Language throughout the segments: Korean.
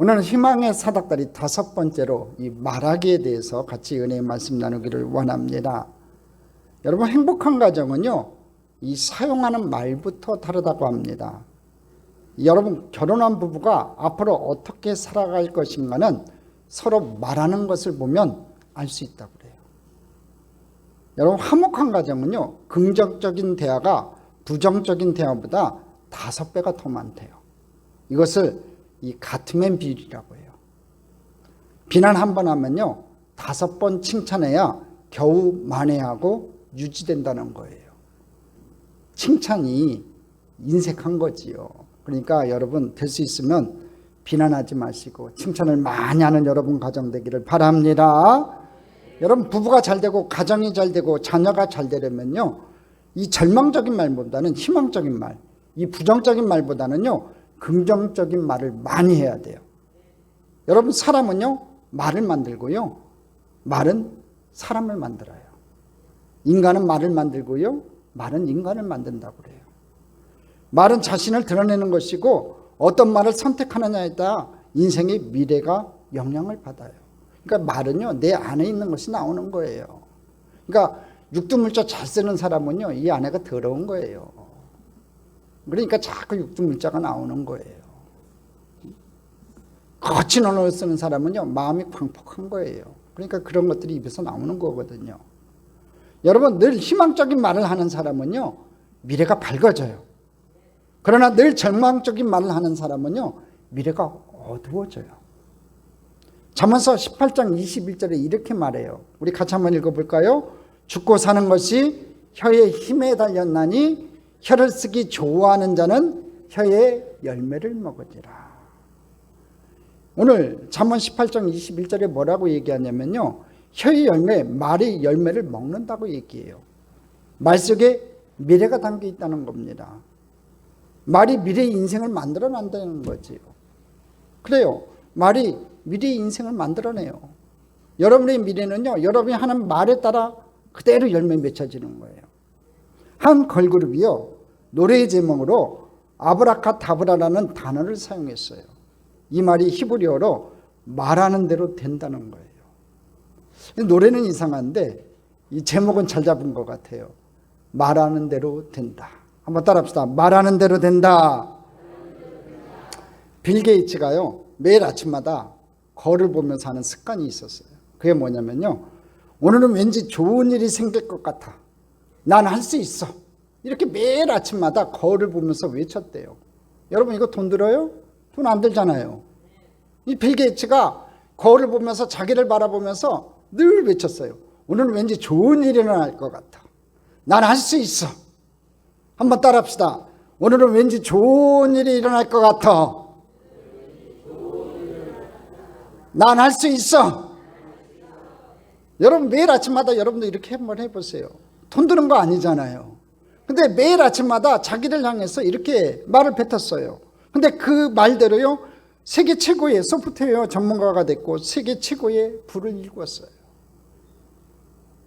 오늘은 희망의 사닥다리 5번째로 이 말하기에 대해서 같이 은혜의 말씀 나누기를 원합니다. 여러분, 행복한 가정은요, 이 사용하는 말부터 다르다고 합니다. 여러분, 결혼한 부부가 앞으로 어떻게 살아갈 것인가는 서로 말하는 것을 보면 알 수 있다고 그래요. 여러분, 화목한 가정은요, 긍정적인 대화가 부정적인 대화보다 5배가 더 많대요. 이것을 이 가트맨 비율이라고 해요. 비난 한 번 하면요, 5번 칭찬해야 겨우 만회하고 유지된다는 거예요. 칭찬이 인색한 거지요. 그러니까 여러분, 될 수 있으면 비난하지 마시고 칭찬을 많이 하는 여러분 가정 되기를 바랍니다. 여러분, 부부가 잘 되고 가정이 잘 되고 자녀가 잘 되려면요, 이 절망적인 말보다는 희망적인 말, 이 부정적인 말보다는요, 긍정적인 말을 많이 해야 돼요. 여러분, 사람은요, 말을 만들고요, 말은 사람을 만들어요. 인간은 말을 만들고요, 말은 인간을 만든다고 그래요. 말은 자신을 드러내는 것이고 어떤 말을 선택하느냐에 따라 인생의 미래가 영향을 받아요. 그러니까 말은요, 내 안에 있는 것이 나오는 거예요. 그러니까 육두문자 잘 쓰는 사람은요, 이 안에가 더러운 거예요. 그러니까 자꾸 육두문자가 나오는 거예요. 거친 언어를 쓰는 사람은요, 마음이 광폭한 거예요. 그러니까 그런 것들이 입에서 나오는 거거든요. 여러분, 늘 희망적인 말을 하는 사람은요, 미래가 밝아져요. 그러나 늘 절망적인 말을 하는 사람은요, 미래가 어두워져요. 잠언서 18장 21절에 이렇게 말해요. 우리 같이 한번 읽어볼까요? 죽고 사는 것이 혀의 힘에 달렸나니 혀를 쓰기 좋아하는 자는 혀의 열매를 먹으리라. 오늘 잠언 18장 21절에 뭐라고 얘기하냐면요, 혀의 열매, 말의 열매를 먹는다고 얘기해요. 말 속에 미래가 담겨 있다는 겁니다. 말이 미래의 인생을 만들어낸다는 거지요. 그래요. 말이 미래의 인생을 만들어내요. 여러분의 미래는요, 여러분이 하는 말에 따라 그대로 열매 맺혀지는 거예요. 한 걸그룹이요, 노래의 제목으로 아브라카다브라라는 단어를 사용했어요. 이 말이 히브리어로 말하는 대로 된다는 거예요. 노래는 이상한데 이 제목은 잘 잡은 것 같아요. 말하는 대로 된다. 한번 따라합시다. 말하는 대로 된다. 빌 게이츠가요, 매일 아침마다 거울을 보면서 하는 습관이 있었어요. 그게 뭐냐면요, 오늘은 왠지 좋은 일이 생길 것 같아. 난 할 수 있어. 이렇게 매일 아침마다 거울을 보면서 외쳤대요. 여러분, 이거 돈 들어요? 돈 안 들잖아요. 이 빌 게이츠가 거울을 보면서 자기를 바라보면서 늘 외쳤어요. 오늘은 왠지 좋은 일이 일어날 것 같아. 난 할 수 있어. 한번 따라합시다. 오늘은 왠지 좋은 일이 일어날 것 같아. 난 할 수 있어. 여러분, 매일 아침마다 여러분도 이렇게 한번 해보세요. 돈 드는 거 아니잖아요. 근데 매일 아침마다 자기를 향해서 이렇게 말을 뱉었어요. 근데 그 말대로요, 세계 최고의 소프트웨어 전문가가 됐고 세계 최고의 부를 일궜어요.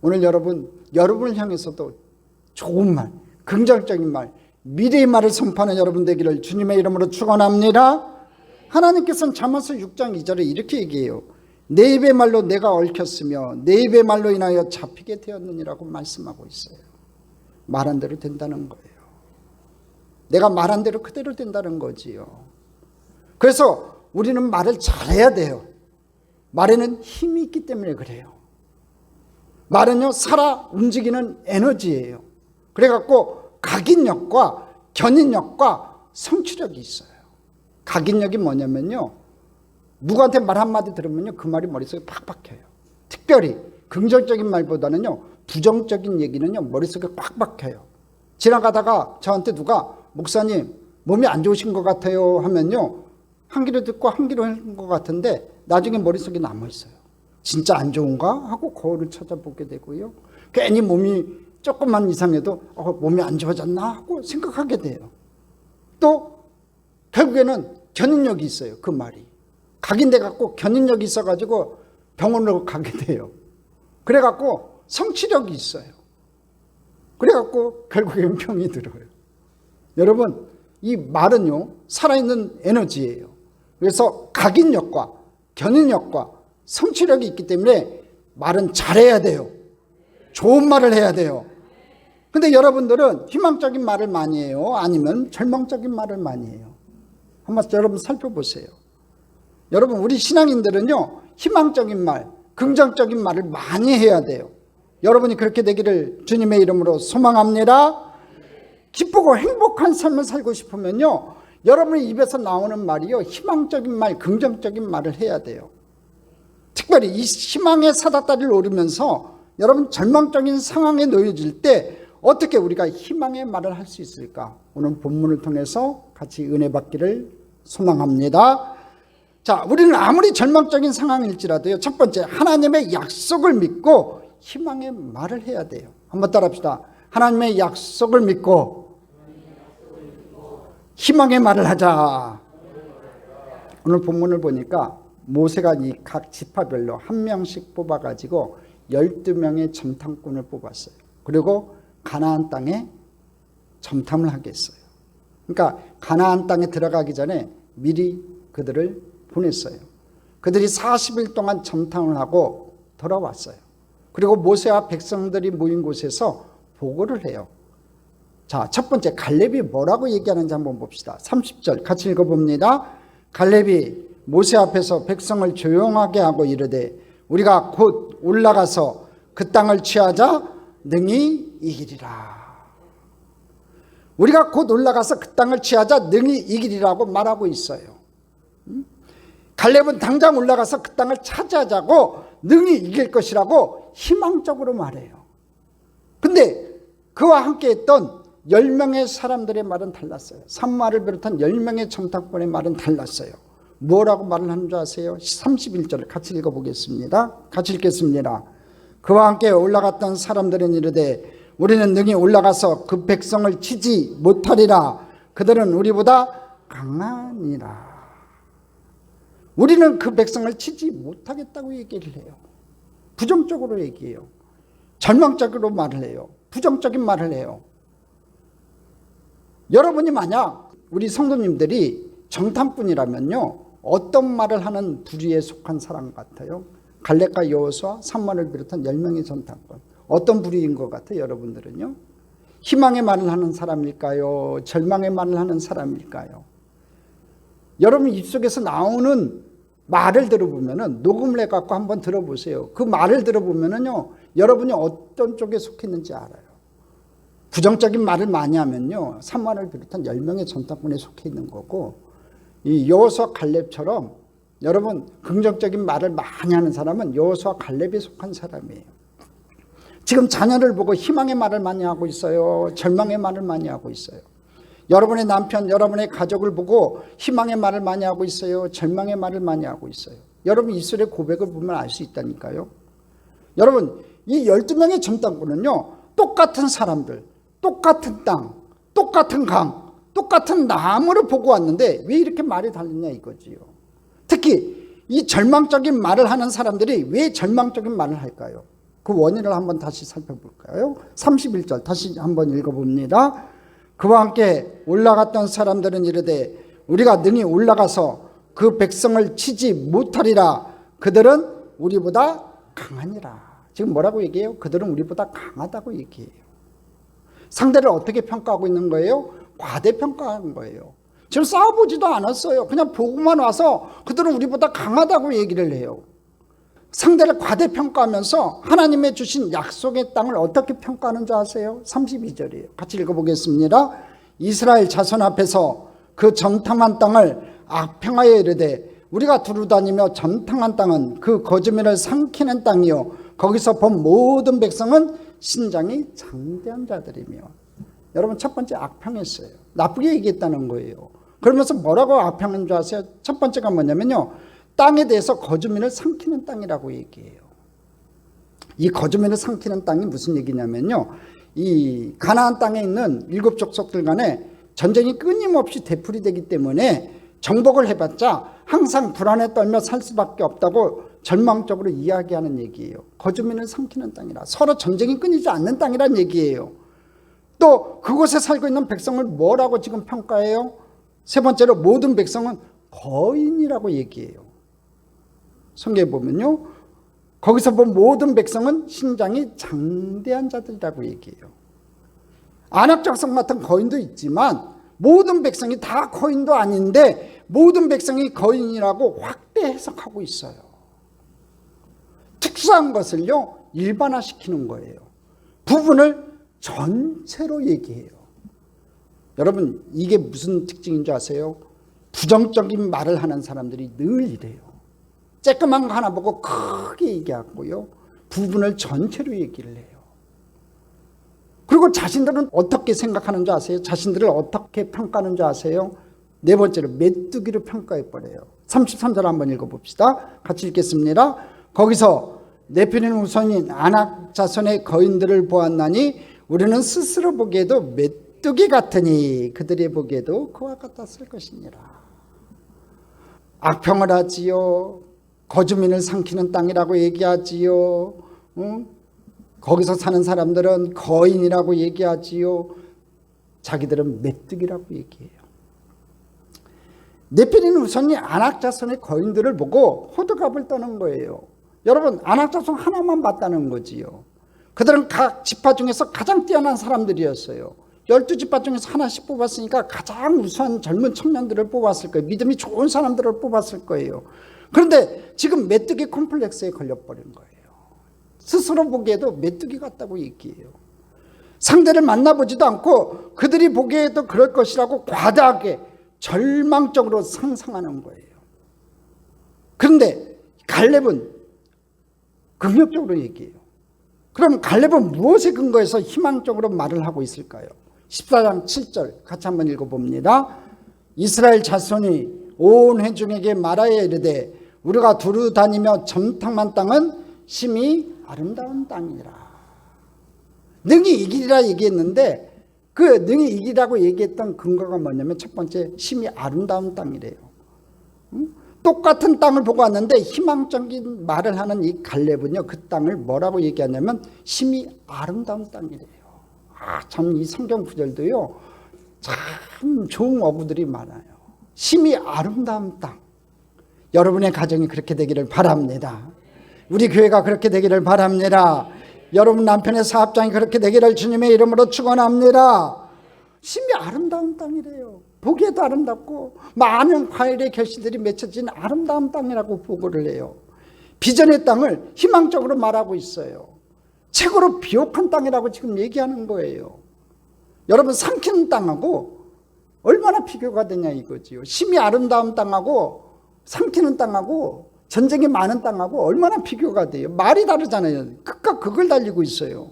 오늘 여러분을 향해서도 좋은 말, 긍정적인 말, 미래의 말을 선포하는 여러분 되기를 주님의 이름으로 축원합니다. 하나님께서는 잠언서 6장 2절에 이렇게 얘기해요. 내 입의 말로 내가 얽혔으며 내 입의 말로 인하여 잡히게 되었느니라고 말씀하고 있어요. 말한 대로 된다는 거예요. 내가 말한 대로 그대로 된다는 거지요. 그래서 우리는 말을 잘해야 돼요. 말에는 힘이 있기 때문에 그래요. 말은요, 살아 움직이는 에너지예요. 그래갖고 각인력과 견인력과 성취력이 있어요. 각인력이 뭐냐면요, 누구한테 말 한마디 들으면요, 그 말이 머릿속에 팍 박혀요. 특별히 긍정적인 말보다는요, 부정적인 얘기는요, 머릿속에 꽉 박혀요. 지나가다가 저한테 누가 목사님 몸이 안 좋으신 것 같아요 하면요, 한 귀로 듣고 한 귀로 하는 것 같은데 나중에 머릿속에 남아있어요. 진짜 안 좋은가 하고 거울을 찾아보게 되고요, 괜히 몸이 조금만 이상해도 몸이 안 좋아졌나 하고 생각하게 돼요. 또 결국에는 견인력이 있어요. 그 말이 각인돼 갖고 견인력이 있어가지고 병원으로 가게 돼요. 그래갖고 성취력이 있어요. 그래갖고 결국엔 병이 들어요. 여러분, 이 말은요, 살아있는 에너지예요. 그래서 각인력과 견인력과 성취력이 있기 때문에 말은 잘해야 돼요. 좋은 말을 해야 돼요. 근데 여러분들은 희망적인 말을 많이 해요? 아니면 절망적인 말을 많이 해요? 한번 여러분 살펴보세요. 여러분, 우리 신앙인들은요, 희망적인 말, 긍정적인 말을 많이 해야 돼요. 여러분이 그렇게 되기를 주님의 이름으로 소망합니다. 기쁘고 행복한 삶을 살고 싶으면요, 여러분의 입에서 나오는 말이요, 희망적인 말, 긍정적인 말을 해야 돼요. 특별히 이 희망의 사다다리를 오르면서 여러분 절망적인 상황에 놓여질 때 어떻게 우리가 희망의 말을 할 수 있을까? 오늘 본문을 통해서 같이 은혜 받기를 소망합니다. 자, 우리는 아무리 절망적인 상황일지라도요, 첫 번째, 하나님의 약속을 믿고 희망의 말을 해야 돼요. 한번 따라합시다. 하나님의 약속을 믿고 희망의 말을 하자. 오늘 본문을 보니까 모세가 이 각 지파별로 한 명씩 뽑아가지고 12명의 점탐꾼을 뽑았어요. 그리고 가나안 땅에 점탐을 하게 했어요. 그러니까 가나안 땅에 들어가기 전에 미리 그들을 보냈어요. 그들이 40일 동안 점탐을 하고 돌아왔어요. 그리고 모세와 백성들이 모인 곳에서 보고를 해요. 자, 첫 번째, 갈렙이 뭐라고 얘기하는지 한번 봅시다. 30절 같이 읽어봅니다. 갈렙이 모세 앞에서 백성을 조용하게 하고 이르되 우리가 곧 올라가서 그 땅을 취하자 능히 이기리라. 우리가 곧 올라가서 그 땅을 취하자 능히 이기리라고 말하고 있어요. 갈렙은 당장 올라가서 그 땅을 차지하자고 능히 이길 것이라고 희망적으로 말해요. 근데 그와 함께 했던 10명의 사람들의 말은 달랐어요. 산마를 비롯한 10명의 점탐꾼의 말은 달랐어요. 뭐라고 말을 하는 줄 아세요? 31절을 같이 읽어보겠습니다. 같이 읽겠습니다. 그와 함께 올라갔던 사람들은 이르되 우리는 능히 올라가서 그 백성을 치지 못하리라. 그들은 우리보다 강하니라. 우리는 그 백성을 치지 못하겠다고 얘기를 해요. 부정적으로 얘기해요. 절망적으로 말을 해요. 부정적인 말을 해요. 여러분이 만약 우리 성도님들이 정탐꾼이라면요, 어떤 말을 하는 부류에 속한 사람 같아요? 갈렙과 여호수아, 산마를 비롯한 10명의 정탐꾼, 어떤 부류인 것 같아요? 여러분들은요, 희망의 말을 하는 사람일까요? 절망의 말을 하는 사람일까요? 여러분 입속에서 나오는 말을 들어보면은, 녹음을 해갖고 한번 들어보세요. 그 말을 들어보면은요, 여러분이 어떤 쪽에 속했는지 알아요. 부정적인 말을 많이 하면요, 산마를 비롯한 10명의 전탐꾼에 속해 있는 거고, 이 여호수아 갈렙처럼 여러분 긍정적인 말을 많이 하는 사람은 여호수아 갈렙에 속한 사람이에요. 지금 자녀를 보고 희망의 말을 많이 하고 있어요. 절망의 말을 많이 하고 있어요. 여러분의 남편, 여러분의 가족을 보고 희망의 말을 많이 하고 있어요. 절망의 말을 많이 하고 있어요. 여러분 입술의 고백을 보면 알 수 있다니까요. 여러분 이 12명의 점탐꾼은요, 똑같은 사람들, 똑같은 땅, 똑같은 강, 똑같은 나무를 보고 왔는데 왜 이렇게 말이 다르냐 이거지요. 특히 이 절망적인 말을 하는 사람들이 왜 절망적인 말을 할까요? 그 원인을 한번 다시 살펴볼까요? 31절 다시 한번 읽어봅니다. 그와 함께 올라갔던 사람들은 이르되 우리가 능히 올라가서 그 백성을 치지 못하리라. 그들은 우리보다 강하니라. 지금 뭐라고 얘기해요? 그들은 우리보다 강하다고 얘기해요. 상대를 어떻게 평가하고 있는 거예요? 과대평가하는 거예요. 지금 싸워보지도 않았어요. 그냥 보고만 와서 그들은 우리보다 강하다고 얘기를 해요. 상대를 과대평가하면서 하나님의 주신 약속의 땅을 어떻게 평가하는 줄 아세요? 32절이에요. 같이 읽어보겠습니다. 이스라엘 자손 앞에서 그 점탐한 땅을 악평하여 이르되 우리가 두루다니며 점탐한 땅은 그 거주민을 삼키는 땅이요 거기서 본 모든 백성은 신장이 장대한 자들이며. 여러분 첫 번째 악평했어요. 나쁘게 얘기했다는 거예요. 그러면서 뭐라고 악평한 줄 아세요? 첫 번째가 뭐냐면요, 땅에 대해서 거주민을 삼키는 땅이라고 얘기해요. 이 거주민을 삼키는 땅이 무슨 얘기냐면요, 이 가나안 땅에 있는 7 족속들 간에 전쟁이 끊임없이 되풀이되기 때문에 정복을 해봤자 항상 불안에 떨며 살 수밖에 없다고 절망적으로 이야기하는 얘기예요. 거주민을 삼키는 땅이라, 서로 전쟁이 끊이지 않는 땅이란 얘기예요. 또 그곳에 살고 있는 백성을 뭐라고 지금 평가해요? 세 번째로 모든 백성은 거인이라고 얘기해요. 성경에 보면요, 거기서 본 모든 백성은 신장이 장대한 자들이라고 얘기해요. 안악작성 같은 거인도 있지만 모든 백성이 다 거인도 아닌데 모든 백성이 거인이라고 확대 해석하고 있어요. 특수한 것을요 일반화시키는 거예요. 부분을 전체로 얘기해요. 여러분, 이게 무슨 특징인 줄 아세요? 부정적인 말을 하는 사람들이 늘 이래요. 쬐끄만 거 하나 보고 크게 얘기하고요, 부분을 전체로 얘기를 해요. 그리고 자신들은 어떻게 생각하는 줄 아세요? 자신들을 어떻게 평가하는 줄 아세요? 네 번째로 메뚜기로 평가해버려요. 33절 한번 읽어봅시다. 같이 읽겠습니다. 거기서 네피림 후손인 아낙 자손의 거인들을 보았나니 우리는 스스로 보기에도 메뚜기 같으니 그들이 보기에도 그와 같았을 것이니라. 악평을 하지요. 거주민을 삼키는 땅이라고 얘기하지요. 거기서 사는 사람들은 거인이라고 얘기하지요. 자기들은 메뚜기라고 얘기해요. 네피림 후손이 아낙 자손의 거인들을 보고 호들갑을 떠는 거예요. 여러분, 아낙 자손 하나만 봤다는 거지요. 그들은 각 지파 중에서 가장 뛰어난 사람들이었어요. 12지파 중에서 하나씩 뽑았으니까 가장 우수한 젊은 청년들을 뽑았을 거예요. 믿음이 좋은 사람들을 뽑았을 거예요. 그런데 지금 메뚜기 콤플렉스에 걸려버린 거예요. 스스로 보기에도 메뚜기 같다고 얘기해요. 상대를 만나보지도 않고 그들이 보기에도 그럴 것이라고 과다하게 절망적으로 상상하는 거예요. 그런데 갈렙은 긍정적으로 얘기해요. 그럼 갈렙은 무엇에 근거해서 희망적으로 말을 하고 있을까요? 14장 7절 같이 한번 읽어봅니다. 이스라엘 자손이 온 회중에게 말하여 이르되 우리가 두루 다니며 점탕만 땅은 심히 아름다운 땅이라. 능히 이기리라 얘기했는데 그 능히 이기라고 얘기했던 근거가 뭐냐면 첫 번째, 심히 아름다운 땅이래요. 똑같은 땅을 보고 왔는데 희망적인 말을 하는 이 갈렙은요, 그 땅을 뭐라고 얘기하냐면 심히 아름다운 땅이래요. 참 이 성경 구절도요 참 좋은 어구들이 많아요. 심히 아름다운 땅. 여러분의 가정이 그렇게 되기를 바랍니다. 우리 교회가 그렇게 되기를 바랍니다. 여러분 남편의 사업장이 그렇게 되기를 주님의 이름으로 축원합니다. 심히 아름다운 땅이래요. 보기에도 아름답고 많은 과일의 결실들이 맺혀진 아름다운 땅이라고 보고를 해요. 비전의 땅을 희망적으로 말하고 있어요. 최고로 비옥한 땅이라고 지금 얘기하는 거예요. 여러분, 삼키는 땅하고 얼마나 비교가 되냐 이거지요. 심히 아름다운 땅하고 삼키는 땅하고 전쟁이 많은 땅하고 얼마나 비교가 돼요. 말이 다르잖아요. 극과 극을 달리고 있어요.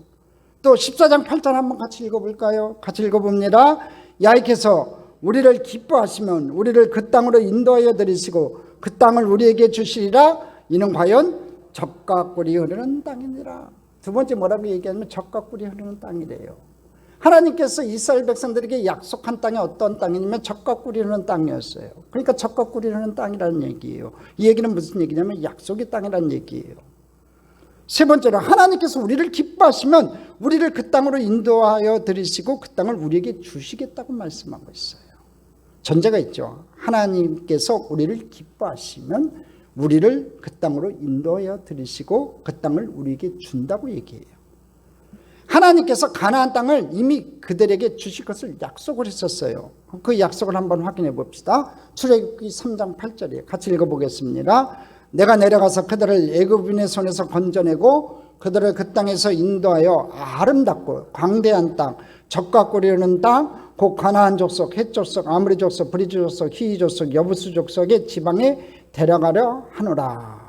또 14장 8절 한번 같이 읽어볼까요? 같이 읽어봅니다. 야훼께서 우리를 기뻐하시면 우리를 그 땅으로 인도하여 들이시고 그 땅을 우리에게 주시리라. 이는 과연 젖과 꿀이 흐르는 땅이니라. 두 번째 뭐라고 얘기하면 젖과 꿀이 흐르는 땅이래요. 하나님께서 이스라엘 백성들에게 약속한 땅이 어떤 땅이냐면 젖과 꿀이 흐르는 땅이었어요. 그러니까 젖과 꿀이 흐르는 땅이라는 얘기예요. 이 얘기는 무슨 얘기냐면 약속의 땅이라는 얘기예요. 세 번째로 하나님께서 우리를 기뻐하시면 우리를 그 땅으로 인도하여 들이시고 그 땅을 우리에게 주시겠다고 말씀하고 있어요. 전제가 있죠. 하나님께서 우리를 기뻐하시면 우리를 그 땅으로 인도하여 들이시고 그 땅을 우리에게 준다고 얘기해요. 하나님께서 가나안 땅을 이미 그들에게 주실 것을 약속을 했었어요. 그 약속을 한번 확인해 봅시다. 출애굽기 3장 8절이에요. 같이 읽어보겠습니다. 내가 내려가서 그들을 애굽인의 손에서 건져내고 그들을 그 땅에서 인도하여 아름답고 광대한 땅, 젖과 꿀이 흐르는 땅, 곧 가나안 족속, 헷 족속, 아모리 족속, 브리즈 족속, 히위 족속, 여부스 족속의 지방에 데려가려 하노라.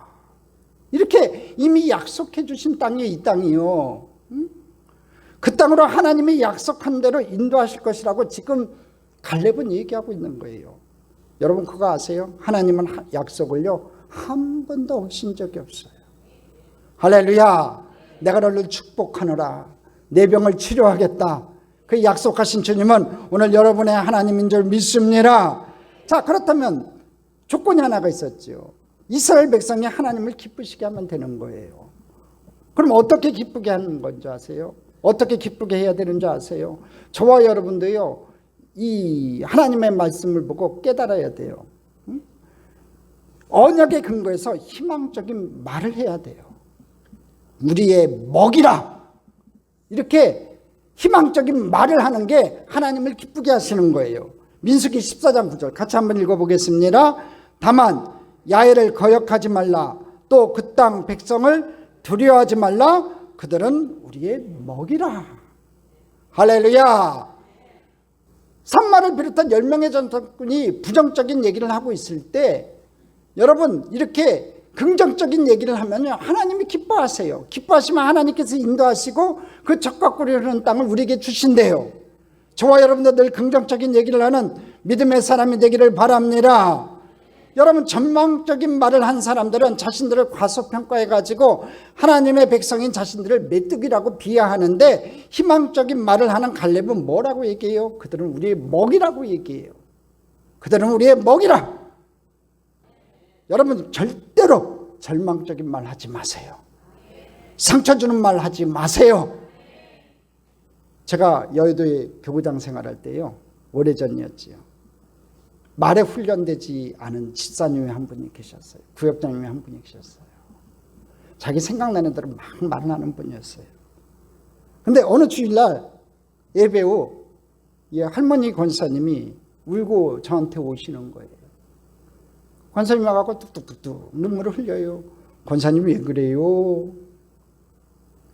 이렇게 이미 약속해 주신 땅이 이 땅이요. 그 땅으로 하나님이 약속한 대로 인도하실 것이라고 지금 갈렙은 얘기하고 있는 거예요. 여러분 그거 아세요? 하나님은 약속을요 한 번도 어기신 적이 없어요. 할렐루야. 내가 너를 축복하노라. 내 병을 치료하겠다. 그 약속하신 주님은 오늘 여러분의 하나님인 줄 믿습니다. 자, 그렇다면 조건이 하나가 있었죠. 이스라엘 백성이 하나님을 기쁘시게 하면 되는 거예요. 그럼 어떻게 기쁘게 하는 건지 아세요? 어떻게 기쁘게 해야 되는 줄 아세요? 저와 여러분도요 이 하나님의 말씀을 보고 깨달아야 돼요. 언약의 근거에서 희망적인 말을 해야 돼요. 우리의 먹이라. 이렇게 희망적인 말을 하는 게 하나님을 기쁘게 하시는 거예요. 민수기 14장 9절 같이 한번 읽어보겠습니다. 다만 야훼를 거역하지 말라. 또 그 땅 백성을 두려워하지 말라. 그들은 우리의 먹이라. 할렐루야. 산마를 비롯한 10명의 전사꾼이 부정적인 얘기를 하고 있을 때 여러분 이렇게 긍정적인 얘기를 하면 하나님이 기뻐하세요. 기뻐하시면 하나님께서 인도하시고 그 적과 꿀이 흐르는 땅을 우리에게 주신대요. 저와 여러분들 늘 긍정적인 얘기를 하는 믿음의 사람이 되기를 바랍니다. 여러분 전망적인 말을 한 사람들은 자신들을 과소평가해가지고 하나님의 백성인 자신들을 메뚜기라고 비하하는데 희망적인 말을 하는 갈렙은 뭐라고 얘기해요? 그들은 우리의 먹이라고 얘기해요. 그들은 우리의 먹이라. 여러분 절대로 절망적인 말 하지 마세요. 상처 주는 말 하지 마세요. 제가 여의도에 교구장 생활할 때요, 오래전이었지요. 말에 훈련되지 않은 집사님이 한 분이 계셨어요. 구역장님이 한 분이 계셨어요. 자기 생각나는 대로 막 말하는 분이었어요. 근데 어느 주일날 예배 후 할머니 권사님이 울고 저한테 오시는 거예요. 권사님이 와서 뚝뚝뚝뚝 눈물을 흘려요. 권사님이 왜 그래요?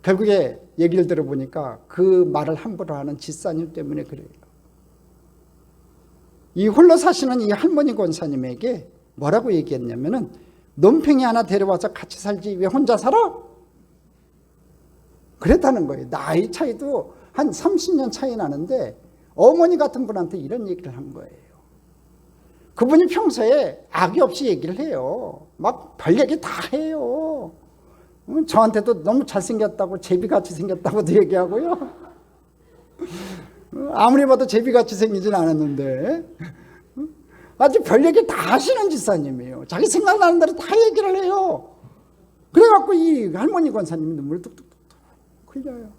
결국에 얘기를 들어보니까 그 말을 함부로 하는 집사님 때문에 그래요. 이 홀로 사시는 이 할머니 권사님에게 뭐라고 얘기했냐면은 논팽이 하나 데려와서 같이 살지 왜 혼자 살아? 그랬다는 거예요. 나이 차이도 한 30년 차이 나는데 어머니 같은 분한테 이런 얘기를 한 거예요. 그분이 평소에 악의 없이 얘기를 해요. 막 별 얘기 다 해요. 저한테도 너무 잘생겼다고 제비같이 생겼다고도 얘기하고요. 아무리 봐도 제비같이 생기진 않았는데 아주 별 얘기 다 하시는 집사님이에요. 자기 생각나는 대로 다 얘기를 해요. 그래갖고 이 할머니 권사님이 눈물을 뚝뚝뚝 흘려요.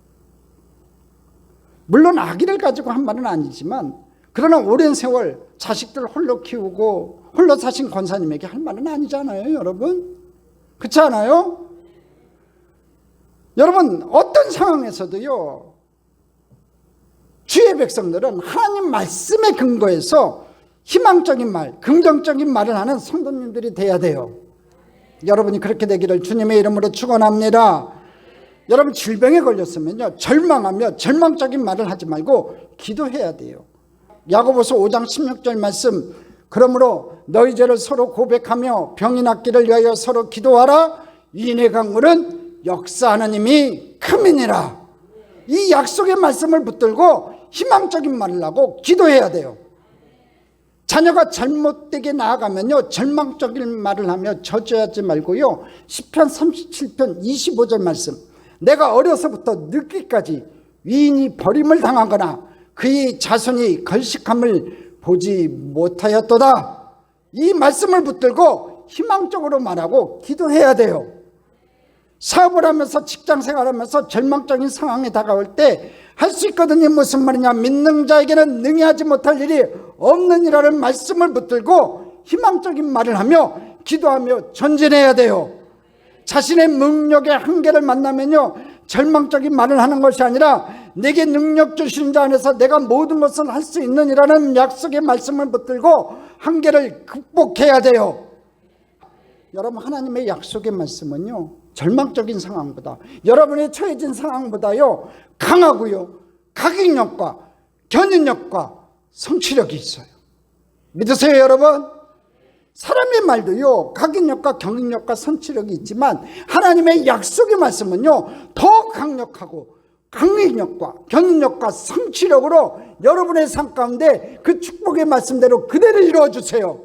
물론 아기를 가지고 한 말은 아니지만 그러나 오랜 세월 자식들 홀로 키우고 홀로 사신 권사님에게 할 말은 아니잖아요, 여러분. 그렇지 않아요? 여러분 어떤 상황에서도요, 주의 백성들은 하나님 말씀에 근거해서 희망적인 말, 긍정적인 말을 하는 성도님들이 돼야 돼요. 여러분이 그렇게 되기를 주님의 이름으로 축원합니다. 여러분 질병에 걸렸으면요, 절망하며 절망적인 말을 하지 말고 기도해야 돼요. 야고보서 5장 16절 말씀, 그러므로 너희 죄를 서로 고백하며 병이 낫기를 위하여 서로 기도하라. 의인의 강물은 역사하는 힘이 크미니라. 이 약속의 말씀을 붙들고 희망적인 말을 하고 기도해야 돼요. 자녀가 잘못되게 나아가면요, 절망적인 말을 하며 저주하지 말고요, 시편 37편 25절 말씀, 내가 어려서부터 늙기까지 위인이 버림을 당하거나 그의 자손이 걸식함을 보지 못하였도다. 이 말씀을 붙들고 희망적으로 말하고 기도해야 돼요. 사업을 하면서 직장 생활하면서 절망적인 상황에 다가올 때 할 수 있거든요. 무슨 말이냐, 믿는 자에게는 능히 하지 못할 일이 없느니라는 말씀을 붙들고 희망적인 말을 하며 기도하며 전진해야 돼요. 자신의 능력의 한계를 만나면요, 절망적인 말을 하는 것이 아니라 내게 능력 주신 자 안에서 내가 모든 것을 할 수 있느니라는 약속의 말씀을 붙들고 한계를 극복해야 돼요. 여러분 하나님의 약속의 말씀은요, 절망적인 상황보다, 여러분의 처해진 상황보다요 강하고요, 각인력과 견인력과 성취력이 있어요. 믿으세요 여러분? 사람의 말도요 각인력과 견인력과 성취력이 있지만 하나님의 약속의 말씀은요 더 강력하고 강인력과 견인력과 성취력으로 여러분의 삶 가운데 그 축복의 말씀대로 그대로 이루어주세요.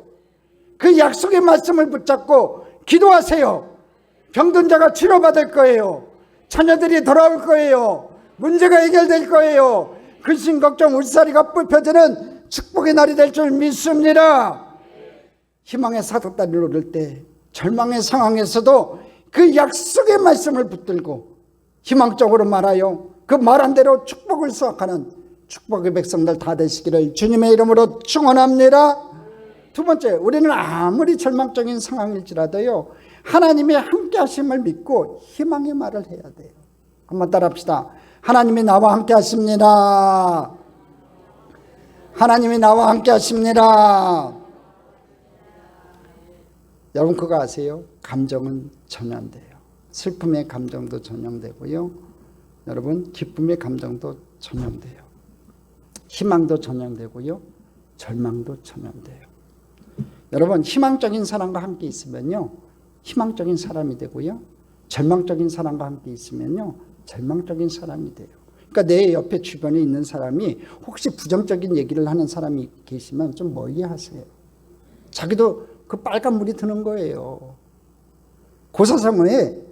그 약속의 말씀을 붙잡고 기도하세요. 병든 자가 치료받을 거예요. 자녀들이 돌아올 거예요. 문제가 해결될 거예요. 근심 걱정 울살이가 뽑혀지는 축복의 날이 될 줄 믿습니다. 희망의 사도다리를 오를 때 절망의 상황에서도 그 약속의 말씀을 붙들고 희망적으로 말하여 그 말한 대로 축복을 수확하는 축복의 백성들 다 되시기를 주님의 이름으로 축원합니다. 두 번째, 우리는 아무리 절망적인 상황일지라도요, 하나님의 함께 하심을 믿고 희망의 말을 해야 돼요. 한번 따라합시다. 하나님이 나와 함께 하십니다. 하나님이 나와 함께 하십니다. 여러분 그거 아세요? 감정은 전염돼요. 슬픔의 감정도 전염되고요. 여러분 기쁨의 감정도 전염돼요. 희망도 전염되고요. 절망도 전염돼요. 여러분 희망적인 사람과 함께 있으면요, 희망적인 사람이 되고요. 절망적인 사람과 함께 있으면요, 절망적인 사람이 돼요. 그러니까 내 옆에 주변에 있는 사람이 혹시 부정적인 얘기를 하는 사람이 계시면 좀 멀리 하세요. 자기도 그 빨간 물이 드는 거예요. 고사성어에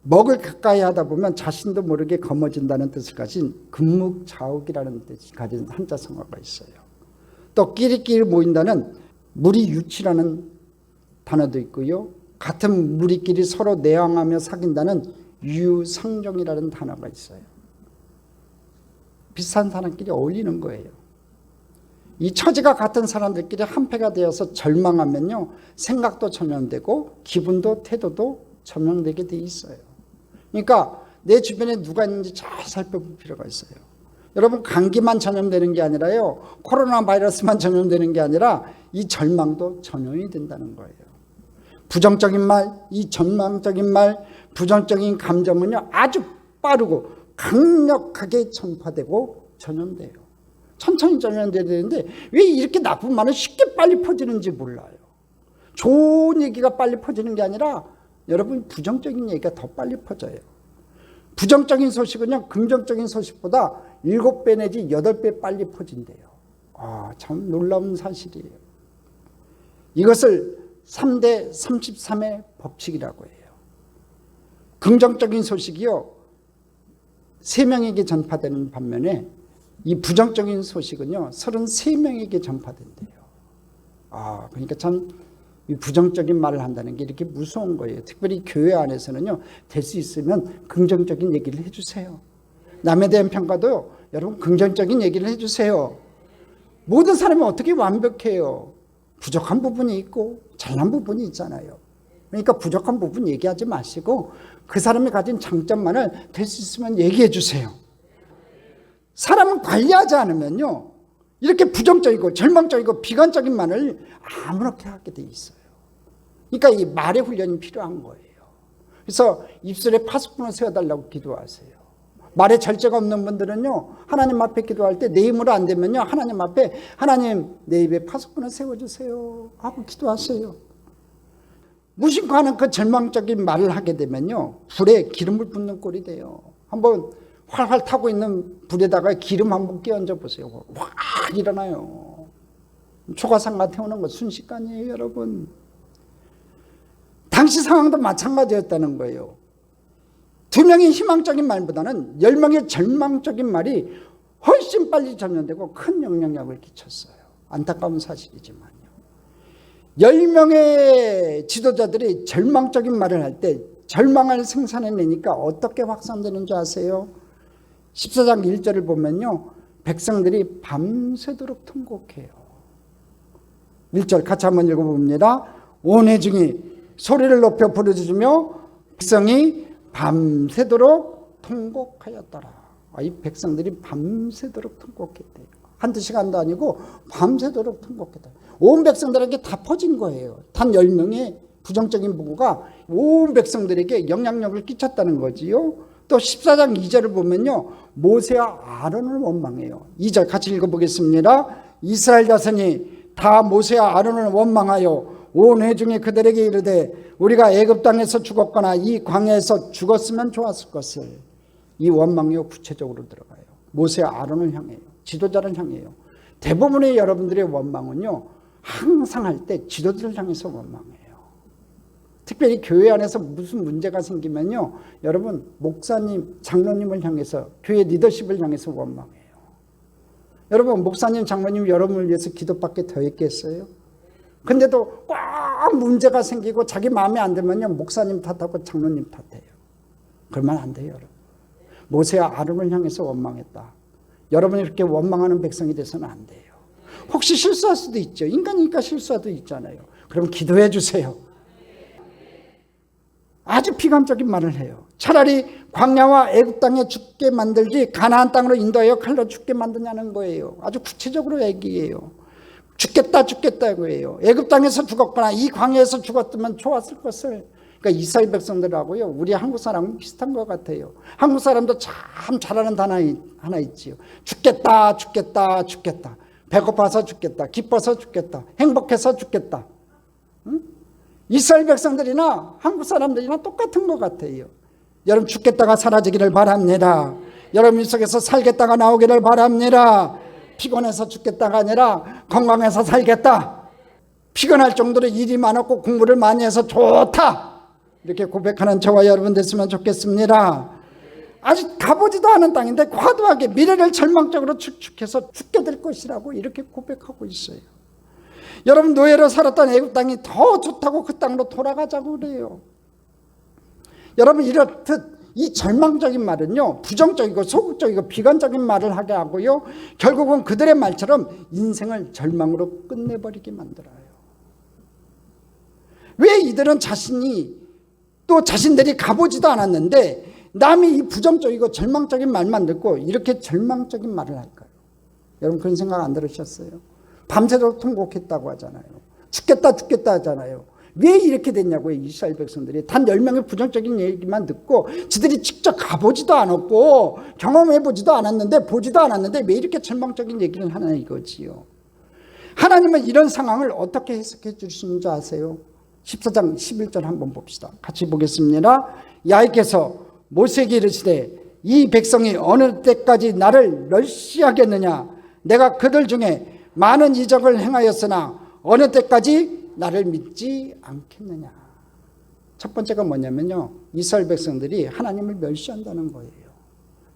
먹을 가까이 하다 보면 자신도 모르게 검어진다는 뜻을 가진 금묵자욱이라는 뜻을 가진 한자성어가 있어요. 또 끼리끼리 모인다는 무리유치라는 단어도 있고요. 같은 무리끼리 서로 내왕하며 사귄다는 유상종이라는 단어가 있어요. 비슷한 사람끼리 어울리는 거예요. 이 처지가 같은 사람들끼리 한패가 되어서 절망하면요, 생각도 전염되고 기분도 태도도 전염되게 돼 있어요. 그러니까 내 주변에 누가 있는지 잘 살펴볼 필요가 있어요. 여러분 감기만 전염되는 게 아니라요, 코로나 바이러스만 전염되는 게 아니라 이 절망도 전염이 된다는 거예요. 부정적인 말, 이 전망적인 말, 부정적인 감정은요 아주 빠르고 강력하게 전파되고 전염돼요. 천천히 전염돼야 되는데 왜 이렇게 나쁜 말은 쉽게 빨리 퍼지는지 몰라요. 좋은 얘기가 빨리 퍼지는 게 아니라 여러분 부정적인 얘기가 더 빨리 퍼져요. 부정적인 소식은요 긍정적인 소식보다 7배 내지 8배 빨리 퍼진대요. 참 놀라운 사실이에요. 이것을 3대 33의 법칙이라고 해요. 긍정적인 소식이요 3명에게 전파되는 반면에 이 부정적인 소식은요 33명에게 전파된대요. 그러니까 참 이 부정적인 말을 한다는 게 이렇게 무서운 거예요. 특별히 교회 안에서는요, 될 수 있으면 긍정적인 얘기를 해주세요. 남에 대한 평가도 여러분 긍정적인 얘기를 해주세요. 모든 사람이 어떻게 완벽해요? 부족한 부분이 있고 잘난 부분이 있잖아요. 그러니까 부족한 부분 얘기하지 마시고 그 사람이 가진 장점만을 될 수 있으면 얘기해 주세요. 사람은 관리하지 않으면요, 이렇게 부정적이고 절망적이고 비관적인 말을 아무렇게 하게 돼 있어요. 그러니까 이 말의 훈련이 필요한 거예요. 그래서 입술에 파수꾼을 세워달라고 기도하세요. 말에 절제가 없는 분들은요, 하나님 앞에 기도할 때 내 힘으로 안 되면요, 하나님 앞에 하나님 내 입에 파수꾼을 세워주세요 하고 기도하세요. 무심코 하는 그 절망적인 말을 하게 되면요, 불에 기름을 붓는 꼴이 돼요. 한번 활활 타고 있는 불에다가 기름 한번 끼얹어 보세요. 확 일어나요. 초가상가 태우는 거 순식간이에요, 여러분. 당시 상황도 마찬가지였다는 거예요. 2명의 희망적인 말보다는 10명의 절망적인 말이 훨씬 빨리 전염되고 큰 영향력을 끼쳤어요. 안타까운 사실이지만요. 10명의 지도자들이 절망적인 말을 할 때 절망을 생산해내니까 어떻게 확산되는 줄 아세요? 14장 1절을 보면요, 백성들이 밤새도록 통곡해요. 1절 같이 한번 읽어봅니다. 온 회중이 소리를 높여 부르짖으며 백성이 밤새도록 통곡하였더라. 이 백성들이 밤새도록 통곡했대요. 한두 시간도 아니고 밤새도록 통곡했다. 온 백성들에게 다 퍼진 거예요. 단 10명의 부정적인 보고가 온 백성들에게 영향력을 끼쳤다는 거지요. 또 14장 2절을 보면요, 모세와 아론을 원망해요. 2절 같이 읽어보겠습니다. 이스라엘 자손이 다 모세와 아론을 원망하여 온 회중이 그들에게 이르되 우리가 애굽 땅에서 죽었거나 이 광야에서 죽었으면 좋았을 것을. 이 원망이 구체적으로 들어가요. 모세와 아론을 향해요. 지도자를 향해요. 대부분의 여러분들의 원망은요, 항상 할 때 지도자를 향해서 원망해요. 특별히 교회 안에서 무슨 문제가 생기면요, 여러분 목사님, 장로님을 향해서, 교회 리더십을 향해서 원망해요. 여러분 목사님, 장로님 여러분을 위해서 기도밖에 더 했겠어요? 근데도 꼭 문제가 생기고 자기 마음에 안 들면요, 목사님 탓하고 장로님 탓해요. 그러면 안 돼요, 여러분. 모세와 아론을 향해서 원망했다. 여러분이 이렇게 원망하는 백성이 돼서는 안 돼요. 혹시 실수할 수도 있죠. 인간이니까 실수할 수도 있잖아요. 그럼 기도해 주세요. 아주 비관적인 말을 해요. 차라리 광야와 애굽 땅에 죽게 만들지 가나안 땅으로 인도하여 칼로 죽게 만드냐는 거예요. 아주 구체적으로 얘기해요. 죽겠다 이거예요. 애굽 땅에서 죽었거나 이 광야에서 죽었으면 좋았을 것을. 그러니까 이스라엘 백성들하고요, 우리 한국 사람은 비슷한 것 같아요. 한국 사람도 참 잘하는 단어 하나 있지요. 죽겠다. 배고파서 죽겠다. 기뻐서 죽겠다. 행복해서 죽겠다. 응? 이스라엘 백성들이나 한국 사람들이나 똑같은 것 같아요. 여러분, 죽겠다가 사라지기를 바랍니다. 여러분 속에서 살겠다가 나오기를 바랍니다. 피곤해서 죽겠다가 아니라 건강해서 살겠다. 피곤할 정도로 일이 많았고 공부를 많이 해서 좋다. 이렇게 고백하는 저와 여러분 됐으면 좋겠습니다. 아직 가보지도 않은 땅인데 과도하게 미래를 절망적으로 축축해서 죽게 될 것이라고 이렇게 고백하고 있어요. 여러분, 노예로 살았던 애굽 땅이 더 좋다고 그 땅으로 돌아가자고 그래요. 여러분, 이렇듯 이 절망적인 말은요, 부정적이고 소극적이고 비관적인 말을 하게 하고요, 결국은 그들의 말처럼 인생을 절망으로 끝내버리게 만들어요. 왜 이들은 자신들이 가보지도 않았는데 남이 이 부정적이고 절망적인 말만 듣고 이렇게 절망적인 말을 할까요? 여러분, 그런 생각 안 들으셨어요? 밤새도록 통곡했다고 하잖아요. 죽겠다 하잖아요. 왜 이렇게 됐냐고요. 이스라엘 백성들이 단 10명의 부정적인 얘기만 듣고 지들이 직접 가보지도 않았고 경험해보지도 않았는데 보지도 않았는데 왜 이렇게 절망적인 얘기를 하나 이거지요. 하나님은 이런 상황을 어떻게 해석해 주시는 줄 아세요? 14장 11절 한번 봅시다. 같이 보겠습니다. 야훼께서 모세에게 이르시되 이 백성이 어느 때까지 나를 멸시하겠느냐. 내가 그들 중에 많은 이적을 행하였으나 어느 때까지 나를 믿지 않겠느냐. 첫 번째가 뭐냐면요, 이스라엘 백성들이 하나님을 멸시한다는 거예요.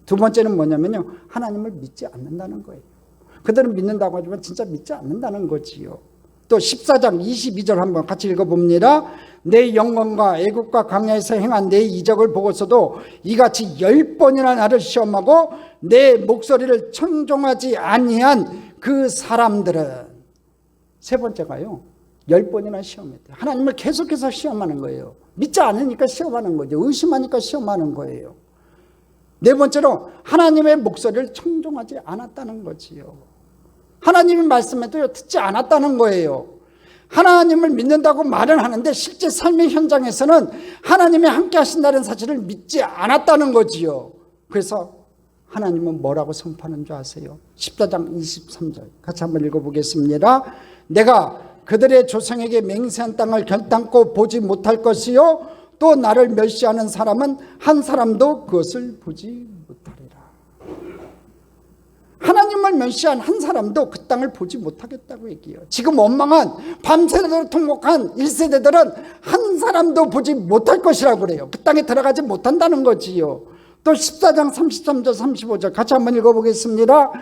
두 번째는 뭐냐면요, 하나님을 믿지 않는다는 거예요. 그들은 믿는다고 하지만 진짜 믿지 않는다는 거지요. 또 14장 22절 한번 같이 읽어봅니다. 내 영광과 애국과 광야에서 행한 내 이적을 보고서도 이같이 10번이나 나를 시험하고 내 목소리를 청종하지 아니한 그 사람들은. 세 번째가요, 10번이나 시험했대요. 하나님을 계속해서 시험하는 거예요. 믿지 않으니까 시험하는 거죠. 의심하니까 시험하는 거예요. 네 번째로 하나님의 목소리를 청종하지 않았다는 거지요. 하나님이 말씀해도 듣지 않았다는 거예요. 하나님을 믿는다고 말은 하는데 실제 삶의 현장에서는 하나님이 함께 하신다는 사실을 믿지 않았다는 거지요. 그래서 하나님은 뭐라고 선포하는 줄 아세요? 14장 23절 같이 한번 읽어보겠습니다. 내가 그들의 조상에게 맹세한 땅을 결단코 보지 못할 것이요 또 나를 멸시하는 사람은 한 사람도 그것을 보지 못하리라. 하나님을 멸시한 한 사람도 그 땅을 보지 못하겠다고 얘기해요. 지금 원망한 밤새도록 통곡한 1세대들은 한 사람도 보지 못할 것이라고 그래요. 그 땅에 들어가지 못한다는 거지요. 또 14장 33절 35절 같이 한번 읽어보겠습니다.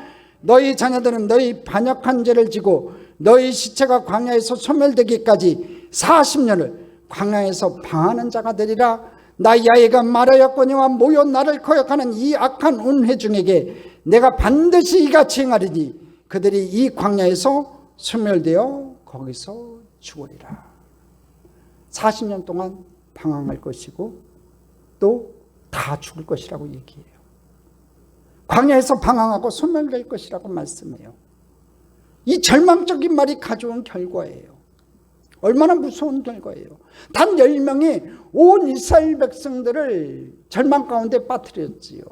너희 자녀들은 너희 반역한 죄를 지고 너희 시체가 광야에서 소멸되기까지 40년을 광야에서 방하는 자가 되리라. 나 야훼가 말하였거니와 모여 나를 거역하는 이 악한 운회 중에게 내가 반드시 이같이 행하리니 그들이 이 광야에서 소멸되어 거기서 죽으리라. 40년 동안 방황할 것이고 또 다 죽을 것이라고 얘기해요. 광야에서 방황하고 소멸될 것이라고 말씀해요. 이 절망적인 말이 가져온 결과예요. 얼마나 무서운 결과예요. 단 10명이 온 이스라엘 백성들을 절망 가운데 빠뜨렸지요.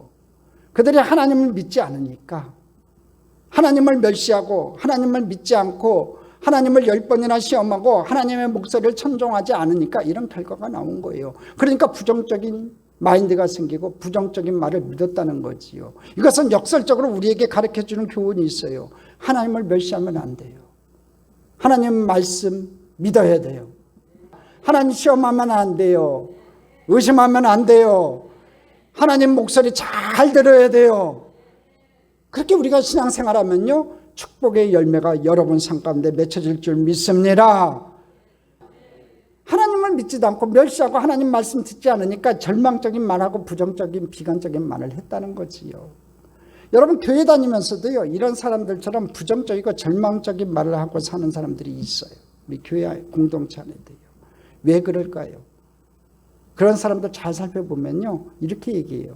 그들이 하나님을 믿지 않으니까, 하나님을 멸시하고 하나님을 믿지 않고 하나님을 10번이나 시험하고 하나님의 목소리를 천종하지 않으니까 이런 결과가 나온 거예요. 그러니까 부정적인 마인드가 생기고 부정적인 말을 믿었다는 거지요. 이것은 역설적으로 우리에게 가르쳐주는 교훈이 있어요. 하나님을 멸시하면 안 돼요. 하나님 말씀 믿어야 돼요. 하나님 시험하면 안 돼요. 의심하면 안 돼요. 하나님 목소리 잘 들어야 돼요. 그렇게 우리가 신앙생활하면요, 축복의 열매가 여러분 삶 가운데 맺혀질 줄 믿습니다. 하나님을 믿지도 않고 멸시하고 하나님 말씀 듣지 않으니까 절망적인 말하고 부정적인 비관적인 말을 했다는 거지요. 여러분 교회 다니면서도요, 이런 사람들처럼 부정적이고 절망적인 말을 하고 사는 사람들이 있어요. 우리 교회 공동체 안에도요. 왜 그럴까요? 그런 사람들 잘 살펴보면요, 이렇게 얘기해요.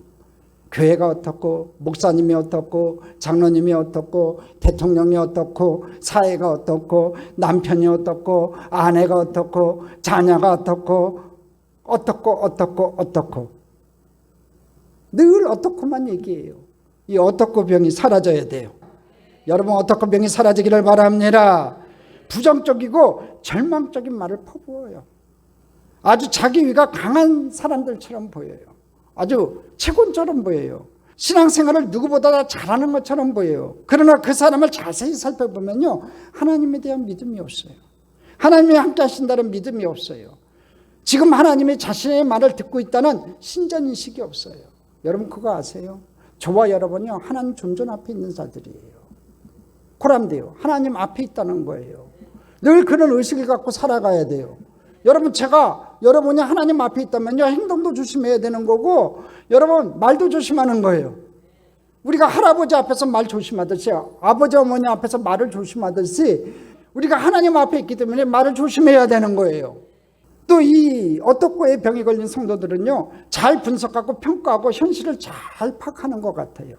교회가 어떻고, 목사님이 어떻고, 장로님이 어떻고, 대통령이 어떻고, 사회가 어떻고, 남편이 어떻고, 아내가 어떻고, 자녀가 어떻고, 어떻고. 늘 어떻고만 얘기해요. 이 어떻고 병이 사라져야 돼요. 여러분, 어떻고 병이 사라지기를 바랍니다. 부정적이고 절망적인 말을 퍼부어요. 아주 자기 위가 강한 사람들처럼 보여요. 아주 채권처럼 보여요. 신앙생활을 누구보다 잘하는 것처럼 보여요. 그러나 그 사람을 자세히 살펴보면요, 하나님에 대한 믿음이 없어요. 하나님이 함께 하신다는 믿음이 없어요. 지금 하나님이 자신의 말을 듣고 있다는 신전인식이 없어요. 여러분 그거 아세요? 저와 여러분이요, 하나님 존전 앞에 있는 자들이에요. 코람데요, 하나님 앞에 있다는 거예요. 늘 그런 의식을 갖고 살아가야 돼요. 여러분, 제가 여러분이 하나님 앞에 있다면요, 행동도 조심해야 되는 거고, 여러분 말도 조심하는 거예요. 우리가 할아버지 앞에서 말 조심하듯이, 아버지 어머니 앞에서 말을 조심하듯이, 우리가 하나님 앞에 있기 때문에 말을 조심해야 되는 거예요. 또 이 어떻고의 병이 걸린 성도들은요, 잘 분석하고 평가하고 현실을 잘 파악하는 것 같아요.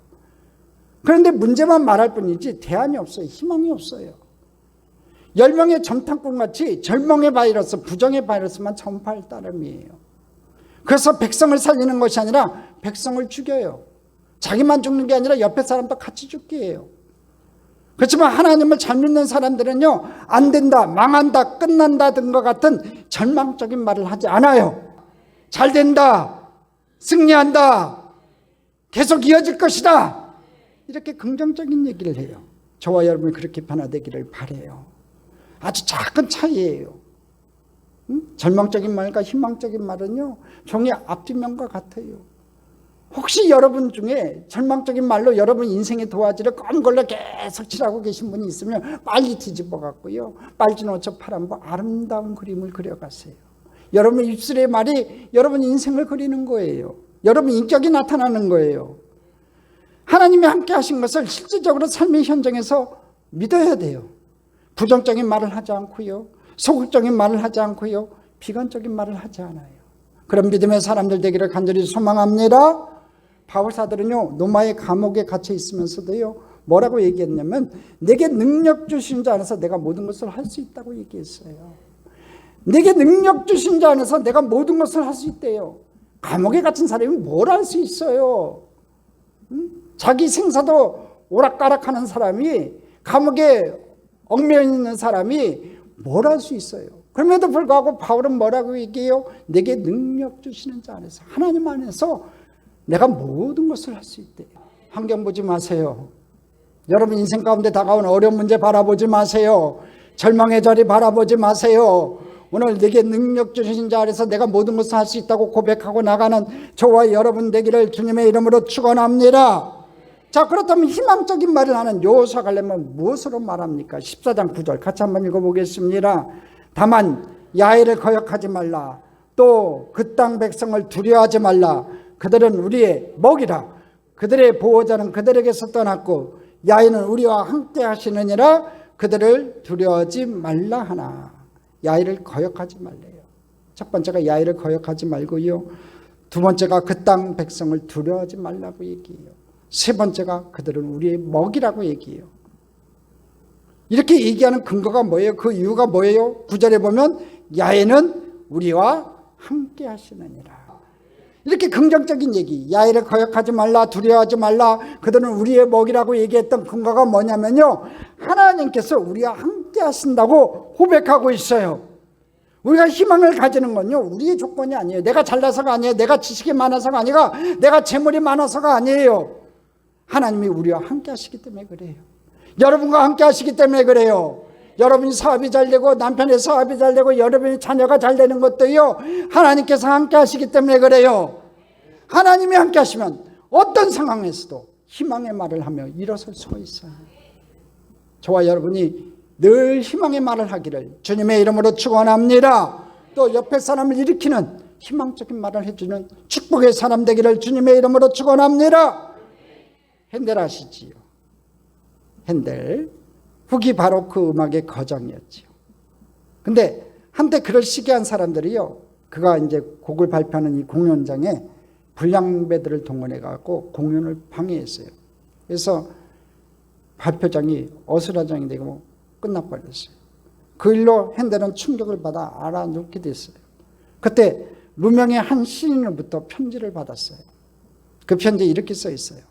그런데 문제만 말할 뿐이지 대안이 없어요. 희망이 없어요. 10명의 전탄꾼같이 절망의 바이러스, 부정의 바이러스만 전파할 따름이에요. 그래서 백성을 살리는 것이 아니라 백성을 죽여요. 자기만 죽는 게 아니라 옆에 사람도 같이 죽게 해요. 그렇지만 하나님을 잘 믿는 사람들은요, 안 된다, 망한다, 끝난다 등과 같은 절망적인 말을 하지 않아요. 잘 된다, 승리한다, 계속 이어질 것이다, 이렇게 긍정적인 얘기를 해요. 저와 여러분이 그렇게 변화되기를 바라요. 아주 작은 차이예요. 절망적인 말과 희망적인 말은요, 종이 앞뒷면과 같아요. 혹시 여러분 중에 절망적인 말로 여러분 인생의 도화지를 검은 걸로 계속 칠하고 계신 분이 있으면 빨리 뒤집어 갖고요, 빨진 옷저 파란보 아름다운 그림을 그려가세요. 여러분 입술의 말이 여러분 인생을 그리는 거예요. 여러분 인격이 나타나는 거예요. 하나님이 함께 하신 것을 실질적으로 삶의 현장에서 믿어야 돼요. 부정적인 말을 하지 않고요, 소극적인 말을 하지 않고요, 비관적인 말을 하지 않아요. 그런 믿음의 사람들 되기를 간절히 소망합니다. 바울사들은요, 로마의 감옥에 갇혀 있으면서도요, 뭐라고 얘기했냐면, 내게 능력 주신 자 안에서 내가 모든 것을 할 수 있다고 얘기했어요. 내게 능력 주신 자 안에서 내가 모든 것을 할 수 있대요. 감옥에 갇힌 사람이 뭘 할 수 있어요? 자기 생사도 오락가락하는 사람이, 감옥에 얽매여 있는 사람이 뭘 할 수 있어요? 그럼에도 불구하고 바울은 뭐라고 얘기해요? 내게 능력 주시는 자 안에서, 하나님 안에서 내가 모든 것을 할 수 있대요. 환경 보지 마세요. 여러분 인생 가운데 다가온 어려운 문제 바라보지 마세요. 절망의 자리 바라보지 마세요. 오늘 내게 능력 주신 자 안에서 내가 모든 것을 할 수 있다고 고백하고 나가는 저와 여러분 되기를 주님의 이름으로 축원합니다. 자, 그렇다면 희망적인 말을 하는 여호수아 가려면 무엇으로 말합니까? 14장 9절 같이 한번 읽어보겠습니다. 다만 야훼를 거역하지 말라. 또 그 땅 백성을 두려워하지 말라. 그들은 우리의 먹이라. 그들의 보호자는 그들에게서 떠났고 야훼는 우리와 함께 하시느니라. 그들을 두려워하지 말라 하나. 야훼를 거역하지 말래요. 첫 번째가 야훼를 거역하지 말고요, 두 번째가 그 땅 백성을 두려워하지 말라고 얘기해요. 세 번째가 그들은 우리의 먹이라고 얘기해요. 이렇게 얘기하는 근거가 뭐예요? 그 이유가 뭐예요? 9절에 보면 야훼는 우리와 함께 하시느니라. 이렇게 긍정적인 얘기, 야훼를 거역하지 말라, 두려워하지 말라, 그들은 우리의 먹이라고 얘기했던 근거가 뭐냐면요, 하나님께서 우리와 함께 하신다고 고백하고 있어요. 우리가 희망을 가지는 건요, 우리의 조건이 아니에요. 내가 잘나서가 아니에요. 내가 지식이 많아서가 아니라 내가 재물이 많아서가 아니에요. 하나님이 우리와 함께 하시기 때문에 그래요. 여러분과 함께 하시기 때문에 그래요. 여러분이 사업이 잘 되고 남편의 사업이 잘 되고 여러분이 자녀가 잘 되는 것도요, 하나님께서 함께 하시기 때문에 그래요. 하나님이 함께 하시면 어떤 상황에서도 희망의 말을 하며 일어설 수가 있어요. 저와 여러분이 늘 희망의 말을 하기를 주님의 이름으로 축원합니다. 또 옆에 사람을 일으키는 희망적인 말을 해주는 축복의 사람 되기를 주님의 이름으로 축원합니다. 핸델 아시지요? 핸델. 후기 바로크 음악의 거장이었지요. 근데 한때 그걸 시기한 사람들이요, 그가 이제 곡을 발표하는 이 공연장에 불량배들을 동원해 갖고 공연을 방해했어요. 그래서 발표장이 어수라장이 되고 끝나버렸어요. 그 일로 핸델은 충격을 받아 알아눕게 됐어요. 그때 무명의 한 시인으로부터 편지를 받았어요. 그 편지에 이렇게 써 있어요.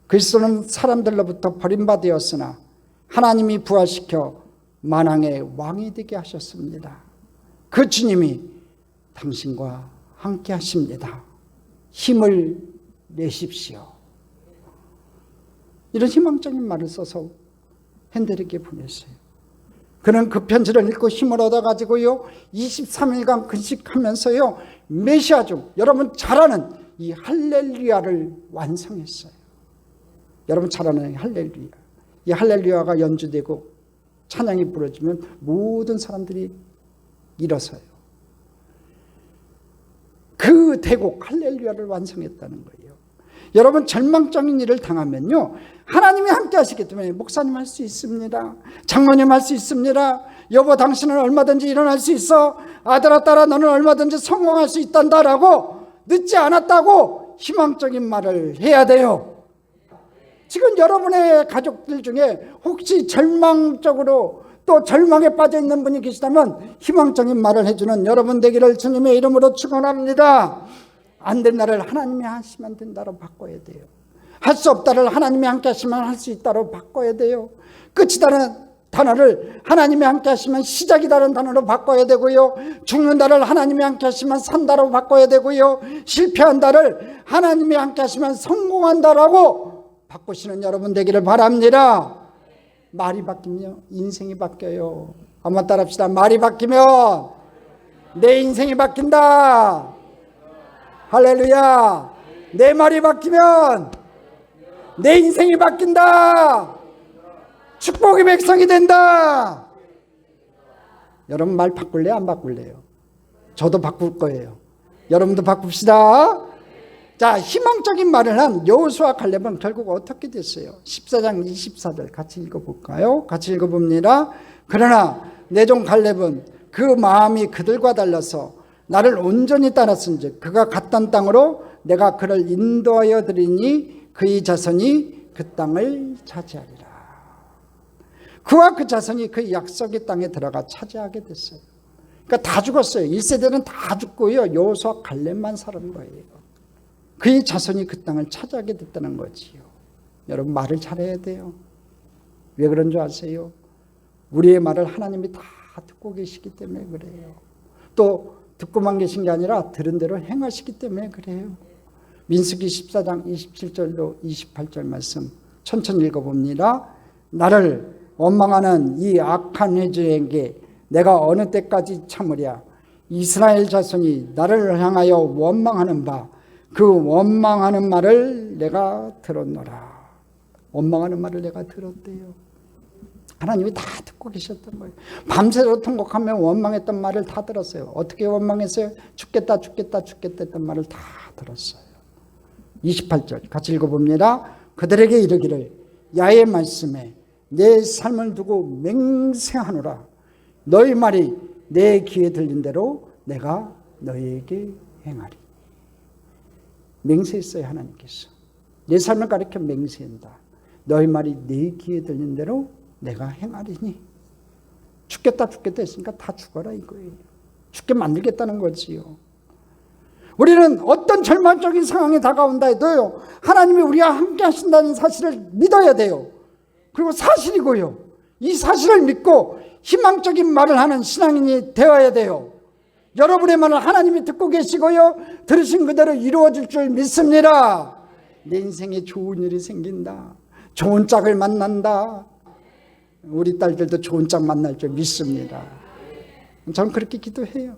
그리스도는 사람들로부터 버림받았으나 하나님이 부활시켜 만왕의 왕이 되게 하셨습니다. 그 주님이 당신과 함께 하십니다. 힘을 내십시오. 이런 희망적인 말을 써서 핸델에게 보냈어요. 그는 그 편지를 읽고 힘을 얻어가지고요, 23일간 근식하면서요, 메시아 중 여러분 잘 아는 이 할렐루야를 완성했어요. 여러분 잘 아는 할렐루야. 이 할렐루야가 연주되고 찬양이 부러지면 모든 사람들이 일어서요. 그 대곡 할렐루야를 완성했다는 거예요. 여러분 절망적인 일을 당하면요, 하나님이 함께 하시기 때문에 목사님 할 수 있습니다. 장로님 할 수 있습니다. 여보 당신은 얼마든지 일어날 수 있어. 아들아 딸아 너는 얼마든지 성공할 수 있단다라고 늦지 않았다고 희망적인 말을 해야 돼요. 지금 여러분의 가족들 중에 혹시 절망적으로 또 절망에 빠져 있는 분이 계시다면 희망적인 말을 해주는 여러분 되기를 주님의 이름으로 축원합니다. 안 된다를 하나님이 하시면 된다로 바꿔야 돼요. 할 수 없다를 하나님이 함께 하시면 할 수 있다로 바꿔야 돼요. 끝이다는 단어를 하나님이 함께 하시면 시작이다는 단어로 바꿔야 되고요. 죽는다를 하나님이 함께 하시면 산다로 바꿔야 되고요. 실패한다를 하나님이 함께 하시면 성공한다라고 바꾸시는 여러분 되기를 바랍니다. 말이 바뀌면 인생이 바뀌어요. 한번 따라합시다. 말이 바뀌면 내 인생이 바뀐다. 할렐루야. 내 말이 바뀌면 내 인생이 바뀐다. 축복의 백성이 된다. 여러분 말 바꿀래요? 안 바꿀래요? 저도 바꿀 거예요. 여러분도 바꿉시다. 자, 희망적인 말을 한 여호수아 갈렙은 결국 어떻게 됐어요? 14장 24절 같이 읽어볼까요? 같이 읽어봅니다. 그러나 내 종 갈렙은 그 마음이 그들과 달라서 나를 온전히 따랐은즉 그가 갔던 땅으로 내가 그를 인도하여 드리니 그의 자손이 그 땅을 차지하리라. 그와 그 자손이 그 약속의 땅에 들어가 차지하게 됐어요. 그러니까 다 죽었어요. 1세대는 다 죽고요, 여호수아 갈렙만 살은 거예요. 그의 자손이 그 땅을 차지하게 됐다는 거지요. 여러분 말을 잘해야 돼요. 왜 그런 줄 아세요? 우리의 말을 하나님이 다 듣고 계시기 때문에 그래요. 또 듣고만 계신 게 아니라 들은 대로 행하시기 때문에 그래요. 민수기 14장 27절로 28절 말씀 천천히 읽어봅니다. 나를 원망하는 이 악한 회중에게 내가 어느 때까지 참으랴. 이스라엘 자손이 나를 향하여 원망하는 바 그 원망하는 말을 내가 들었노라. 원망하는 말을 내가 들었대요. 하나님이 다 듣고 계셨던 거예요. 밤새도록 통곡하며 원망했던 말을 다 들었어요. 어떻게 원망했어요? 죽겠다 죽겠다 죽겠다 했던 말을 다 들었어요. 28절 같이 읽어봅니다. 그들에게 이르기를 야의 말씀에 내 삶을 두고 맹세하노라. 너희 말이 내 귀에 들린 대로 내가 너희에게 행하리. 맹세했어요. 하나님께서 내 삶을 가리켜 맹세한다. 너희 말이 내 귀에 들린 대로 내가 행하리니. 죽겠다 죽겠다 했으니까 다 죽어라 이거예요. 죽게 만들겠다는 거지요. 우리는 어떤 절망적인 상황이 다가온다 해도요, 하나님이 우리와 함께 하신다는 사실을 믿어야 돼요. 그리고 사실이고요, 이 사실을 믿고 희망적인 말을 하는 신앙인이 되어야 돼요. 여러분의 말을 하나님이 듣고 계시고요, 들으신 그대로 이루어질 줄 믿습니다. 내 인생에 좋은 일이 생긴다. 좋은 짝을 만난다. 우리 딸들도 좋은 짝 만날 줄 믿습니다. 저는 그렇게 기도해요.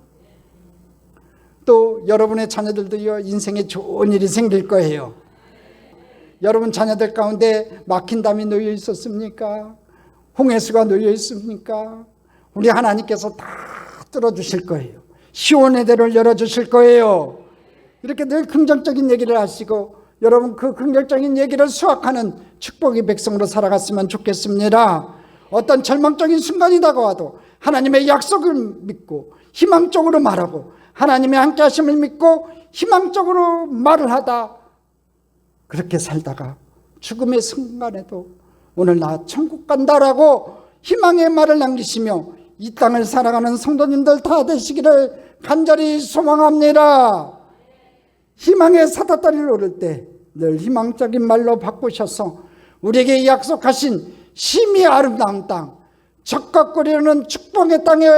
또 여러분의 자녀들도요, 인생에 좋은 일이 생길 거예요. 여러분 자녀들 가운데 막힌 담이 놓여 있었습니까? 홍해수가 놓여 있습니까? 우리 하나님께서 다 뚫어주실 거예요. 시온의 대를 열어주실 거예요. 이렇게 늘 긍정적인 얘기를 하시고 여러분 그 긍정적인 얘기를 수확하는 축복의 백성으로 살아갔으면 좋겠습니다. 어떤 절망적인 순간이 다가와도 하나님의 약속을 믿고 희망적으로 말하고 하나님의 함께 하심을 믿고 희망적으로 말을 하다 그렇게 살다가 죽음의 순간에도 오늘 나 천국 간다라고 희망의 말을 남기시며 이 땅을 살아가는 성도님들 다 되시기를 간절히 소망합니다. 희망의 사다다리를 오를 때 늘 희망적인 말로 바꾸셔서 우리에게 약속하신 심히 아름다운 땅, 적각거리는 축복의 땅에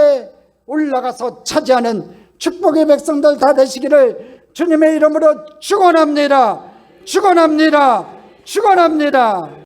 올라가서 차지하는 축복의 백성들 다 되시기를 주님의 이름으로 축원합니다. 축원합니다. 축원합니다.